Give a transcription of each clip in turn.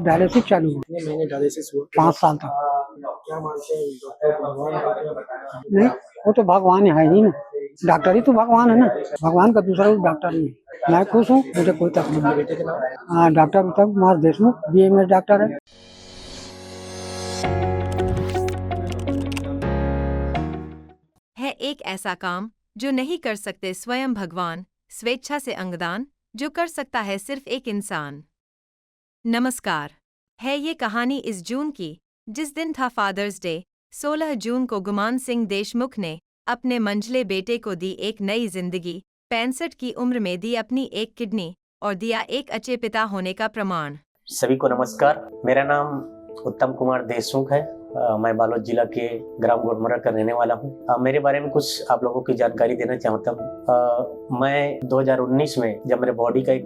Dialysis चालू हुआ। कितने महीने डायलिसिस हुआ? 5 साल तक। क्या मानते हैं डॉक्टर भगवान का? नहीं, वो तो भगवान है ही ना। डॉक्टर ही तो भगवान है ना। भगवान का दूसरा रूप डॉक्टर ही है। मैं खुश हूँ, मुझे कोई तकलीफ आपके नहीं। बेटे के नाम? डॉक्टर उत्तम कुमार देशमुख बीएमएस डॉक्टर है। एक ऐसा काम जो नहीं कर सकते स्वयं भगवान, स्वेच्छा से अंगदान जो कर सकता है सिर्फ एक इंसान। नमस्कार। है ये कहानी इस जून की, जिस दिन था फादर्स डे। 16 जून को गुमान सिंह देशमुख ने अपने मंझले बेटे को दी एक नई जिंदगी। 65 की उम्र में दी अपनी एक किडनी और दिया एक अच्छे पिता होने का प्रमाण। सभी को नमस्कार। मेरा नाम उत्तम कुमार देशमुख है। मैं बालोद जिला के ग्राम गोडमरा का रहने वाला हूँ। मेरे बारे में कुछ आप लोगों की जानकारी देना चाहता हूँ। मैं 2019 में जब मेरे बॉडी का एक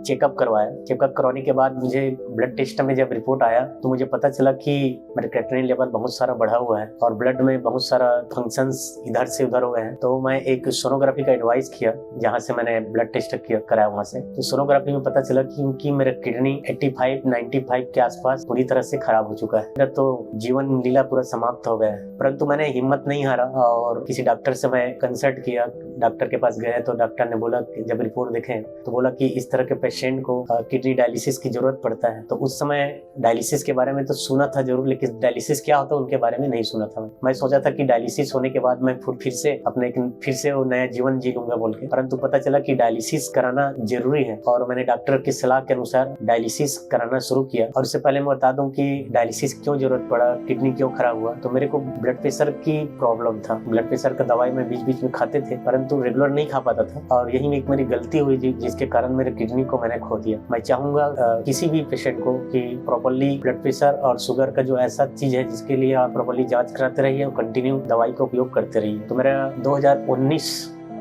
चेकअप करवाया, चेकअप करवाने के बाद मुझे ब्लड टेस्ट में जब रिपोर्ट आया तो मुझे पता चला कि मेरे क्रिएटिनिन लेवल बहुत सारा बढ़ा हुआ है और ब्लड में बहुत सारा फंक्शंस इधर से उधर हो गए हैं। तो मैं एक सोनोग्राफी का एडवाइस किया, जहाँ से मैंने ब्लड टेस्ट कराया वहाँ से। तो सोनोग्राफी में पता चला कि उनकी मेरा किडनी 85-95 के आसपास पूरी तरह से खराब हो चुका है। तो जीवन लीला पूरा समाप्त हो गया है। परंतु मैंने हिम्मत नहीं हारा और किसी डॉक्टर से मैं कंसल्ट किया। डॉक्टर के पास गए तो डॉक्टर ने बोला कि जब रिपोर्ट देखें तो बोला कि इस तरह के पेशेंट को किडनी डायलिसिस की जरूरत पड़ता है। तो उस समय डायलिसिस के बारे में तो सुना था जरूर, लेकिन डायलिसिस क्या होता है उनके बारे में नहीं सुना था। मैं सोचा था कि डायलिसिस होने के बाद मैं फिर से वो नया जीवन जी लूंगा बोल के। परंतु पता चला कि डायलिसिस कराना जरूरी है और मैंने डॉक्टर की सलाह के अनुसार डायलिसिस कराना शुरू किया। और उससे पहले मैं बता दूं कि डायलिसिस क्यों जरूरत पड़ा, किडनी क्यों खराब हुआ। तो मेरे को ब्लड प्रेशर की प्रॉब्लम था। ब्लड प्रेशर का दवाई मैं बीच बीच में खाते थे, परंतु रेगुलर नहीं खा पाता था और यही एक मेरी गलती हुई जिसके कारण मेरे किडनी को मैंने खो दिया। मैं चाहूंगा किसी भी पेशेंट को कि प्रॉपर्ली ब्लड प्रेशर और शुगर का जो ऐसा चीज है जिसके लिए आप प्रॉपर्ली जांच कराते रहिए और कंटिन्यू दवाई का उपयोग करते रहिए। तो मेरा 2019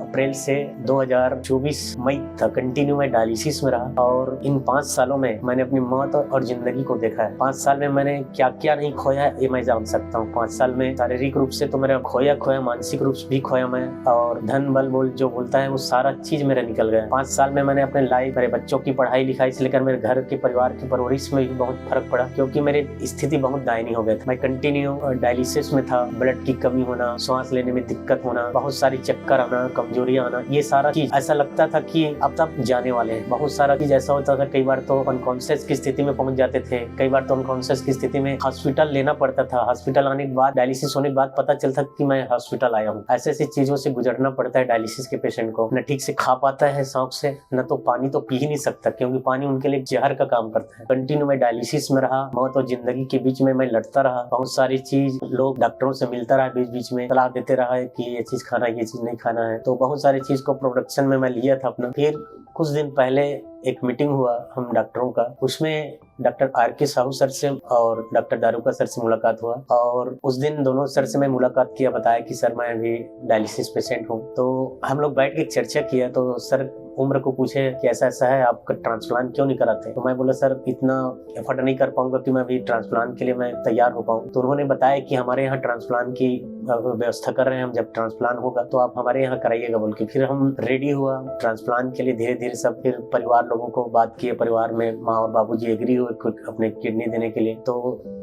अप्रैल से 2024 मई तक कंटिन्यू मैं डायलिसिस में रहा और इन 5 सालों में मैंने अपनी मौत और जिंदगी को देखा है। 5 साल में मैंने क्या क्या नहीं खोया है ये मैं जान सकता हूँ। 5 साल में शारीरिक रूप से तो मेरा खोया, मानसिक रूप से भी खोया मैं, और धन बल जो बोलता है वो सारा चीज मेरा निकल गया। 5 साल में मैंने अपने लाइफ, मेरे बच्चों की पढ़ाई लिखाई से लेकर मेरे घर के परिवार की परवरिश में भी बहुत फर्क पड़ा, क्योंकि मेरी स्थिति बहुत दयनीय हो गई थी। मैं कंटिन्यू डायलिसिस में था। ब्लड की कमी होना, सांस लेने में दिक्कत होना, बहुत सारी चक्कर आना, कमजोरियां आना, ये सारा चीज ऐसा लगता था कि अब तक जाने वाले हैं। बहुत सारा चीज ऐसा होता था, कई बार तो अनकॉन्शियस की स्थिति में पहुंच जाते थे, कई बार तो अनकॉन्शियस की स्थिति में हॉस्पिटल लेना पड़ता था। हॉस्पिटल आने के बाद, डायलिसिस होने के बाद पता चलता कि मैं हॉस्पिटल आया हूँ। ऐसे ऐसी चीजों से गुजरना पड़ता है डायलिसिस के पेशेंट को। न ठीक से खा पाता है शौक से, न तो पानी तो पी ही नहीं सकता, क्योंकि पानी उनके लिए जहर का काम करता है। कंटिन्यू मैं डायलिसिस में रहा, मौत और जिंदगी के बीच में मैं लड़ता रहा। बहुत सारी चीज लोग डॉक्टरों से मिलता रहा, बीच बीच में सलाह देते रहा है कि ये चीज खाना है, ये चीज नहीं खाना है। तो बहुत सारी चीज को प्रोडक्शन में मैं लिया था अपना। फिर कुछ दिन पहले एक मीटिंग हुआ हम डॉक्टरों का, उसमें डॉक्टर RK साहू सर से और डॉक्टर दारुका सर से मुलाकात हुआ और उस दिन दोनों सर से मैं मुलाकात किया, बताया कि सर मैं अभी डायलिसिस पेशेंट हूँ। तो हम लोग बैठ के चर्चा किया तो सर उम्र को पूछे कि ऐसा ऐसा है, आपका ट्रांसप्लांट क्यों नहीं कराते। तो मैं बोला सर इतना एफर्ट नहीं कर पाऊंगा कि मैं अभी ट्रांसप्लांट के लिए मैं तैयार हो पाऊँ। तो उन्होंने बताया कि हमारे यहाँ ट्रांसप्लांट की व्यवस्था कर रहे हैं, हम जब ट्रांसप्लांट होगा तो आप हमारे यहाँ कराइएगा बोल के। फिर हम रेडी हुआ ट्रांसप्लांट के लिए। धीरे धीरे सब फिर परिवार लोगों को बात किए, परिवार में माँ और बाबूजी एग्री हुए अपने किडनी देने के लिए। तो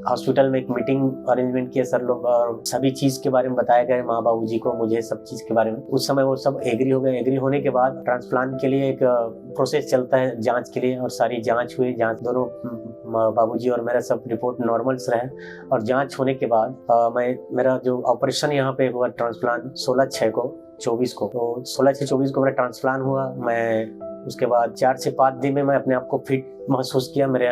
हॉस्पिटल में एक मीटिंग अरेंजमेंट किया सर लोग और सभी चीज के बारे में बताया गया माँ बाबूजी को, मुझे सब चीज के बारे में। उस समय वो सब एग्री हो गए। एग्री होने के बाद ट्रांसप्लांट के लिए एक प्रोसेस चलता है जांच के लिए, और सारी जांच हुई। जांच दोनों बाबूजी और मेरा सब रिपोर्ट नॉर्मल्स रहे और जांच होने के बाद मेरा जो ऑपरेशन यहाँ पे हुआ ट्रांसप्लांट 16/6/24 को, तो 16/6/24 को मेरा ट्रांसप्लांट हुआ। मैं उसके बाद 4 से 5 दिन में मैं अपने आप को फिट महसूस किया। मेरा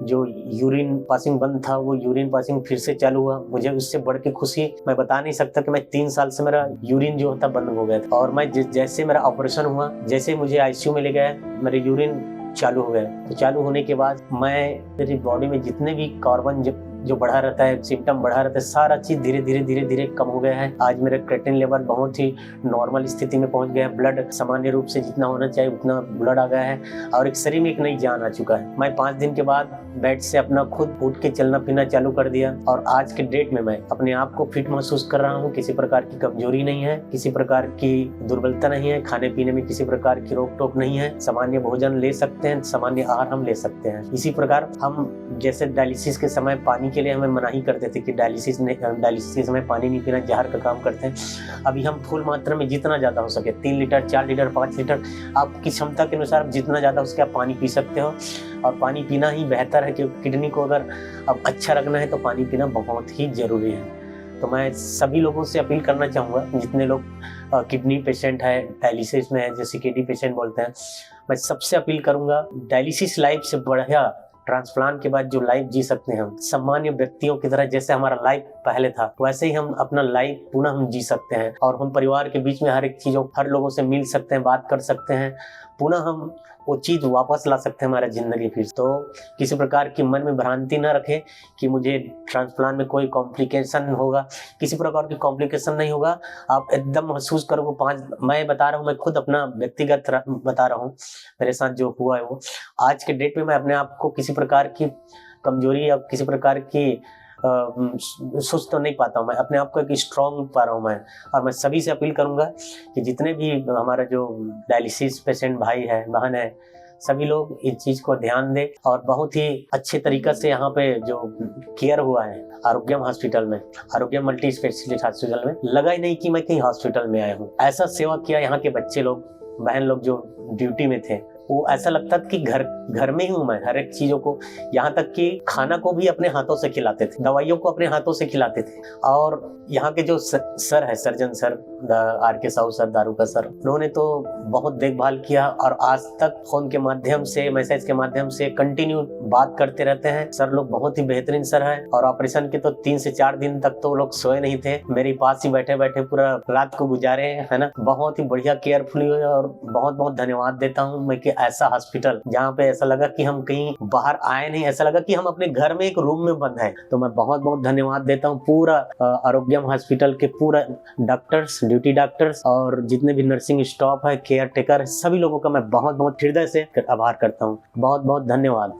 जो यूरिन पासिंग बंद था वो यूरिन पासिंग फिर से चालू हुआ। मुझे उससे बढ़ के खुशी मैं बता नहीं सकता कि मैं 3 साल से मेरा यूरिन जो था बंद हो गया था। और मैं जैसे मेरा ऑपरेशन हुआ, जैसे मुझे ICU में ले गया, मेरे यूरिन चालू हो गया। तो चालू होने के बाद मेरी बॉडी में जितने भी कार्बन जो बढ़ा रहता है, सिम्टम बढ़ा रहता है, सारा चीज़ धीरे धीरे धीरे धीरे कम हो गया है। आज मेरा क्रिएटिनिन लेवल बहुत ही नॉर्मल स्थिति में पहुंच गया है। ब्लड सामान्य रूप से जितना होना चाहिए उतना ब्लड आ गया है और एक शरीर में एक नई जान आ चुका है। मैं 5 दिन के बाद बेड से अपना खुद उठ के चलना फिरना चालू कर दिया और आज के डेट में मैं अपने आप को फिट महसूस कर रहा हूँ। किसी प्रकार की कमजोरी नहीं है, किसी प्रकार की दुर्बलता नहीं है, खाने पीने में किसी प्रकार की रोक टोक नहीं है। सामान्य भोजन ले सकते हैं, सामान्य आहार हम ले सकते हैं। इसी प्रकार हम जैसे डायलिसिस के समय पानी के लिए हमें मनाही करते थे कि डायलिसिस के समय पानी नहीं पीना, जहर का काम करते हैं। अभी हम फुल मात्रा में जितना ज़्यादा हो सके 3 लीटर 4 लीटर 5 लीटर आपकी क्षमता के अनुसार जितना ज़्यादा उसके आप पानी पी सकते हो। और पानी पीना ही बेहतर है क्योंकि किडनी को अगर अब अच्छा रखना है तो पानी पीना बहुत ही ज़रूरी है। तो मैं सभी लोगों से अपील करना चाहूँगा, जितने लोग किडनी पेशेंट है, डायलिसिस में है, जैसे सीकेडी पेशेंट बोलते हैं, मैं सबसे अपील करूँगा डायलिसिस लाइफ से बढ़िया ट्रांसप्लांट के बाद जो लाइफ जी सकते हैं हम सामान्य व्यक्तियों की तरह, जैसे हमारा लाइफ पहले था वैसे ही हम अपना लाइफ पुनः हम जी सकते हैं और हम परिवार के बीच में हर लोगों से मिल सकते हैं, बात कर सकते हैं, पुनः हम वो चीज़ वापस ला सकते हैं हमारा ज़िंदगी फिर। तो किसी प्रकार की मन में भ्रांति ना रखें कि मुझे ट्रांसप्लांट में कोई कॉम्प्लिकेशन होगा, किसी प्रकार की कॉम्प्लिकेशन नहीं होगा। आप एकदम महसूस करोगे। मैं बता रहा हूँ, मैं खुद अपना व्यक्तिगत बता रहा हूँ, मेरे साथ जो हुआ है वो आज के डेट में मैं अपने आप को किसी प्रकार की कमजोरी या किसी प्रकार की सुस्त तो नहीं पाता हूँ। मैं अपने आप को एक स्ट्रॉन्ग पा रहा हूँ मैं। और मैं सभी से अपील करूँगा कि जितने भी हमारा जो डायलिसिस पेशेंट भाई है बहन है, सभी लोग इस चीज़ को ध्यान दें और बहुत ही अच्छे तरीक़े से यहाँ पे जो केयर हुआ है आरोग्यम हॉस्पिटल में, आरोग्यम मल्टी स्पेशलिस्ट हॉस्पिटल में, लगा ही नहीं कि मैं कहीं हॉस्पिटल में आया हूँ। ऐसा सेवा किया यहाँ के बच्चे लोग, बहन लोग जो ड्यूटी में थे, वो ऐसा लगता था कि घर में ही हूँ मैं। हर एक चीज़ों को, यहाँ तक कि खाना को भी अपने हाथों से खिलाते थे, दवाइयों को अपने हाथों से खिलाते थे। और यहाँ के जो सर है, surgeon sir RK Sahu sir, Daruka sir, उन्होंने तो बहुत देखभाल किया और आज तक फोन के माध्यम से, मैसेज के माध्यम से कंटिन्यू बात करते रहते हैं। सर लोग बहुत ही बेहतरीन सर है और ऑपरेशन के तो 3 से 4 दिन तक तो लोग सोए नहीं थे, मेरे पास ही बैठे बैठे पूरा रात को गुजारे है ना। बहुत ही बढ़िया केयरफुली हुए और बहुत बहुत धन्यवाद देता हूँ मैं कि ऐसा हॉस्पिटल जहाँ पे ऐसा लगा कि हम कहीं बाहर आए नहीं, ऐसा लगा कि हम अपने घर में एक रूम में बंद हैं। तो मैं बहुत बहुत धन्यवाद देता हूँ पूरा आरोग्यम हॉस्पिटल के पूरा डॉक्टर्स, ड्यूटी डॉक्टर्स और जितने भी नर्सिंग स्टाफ है, केयर टेकर, सभी लोगों का मैं बहुत बहुत हृदय से आभार करता हूँ। बहुत बहुत धन्यवाद।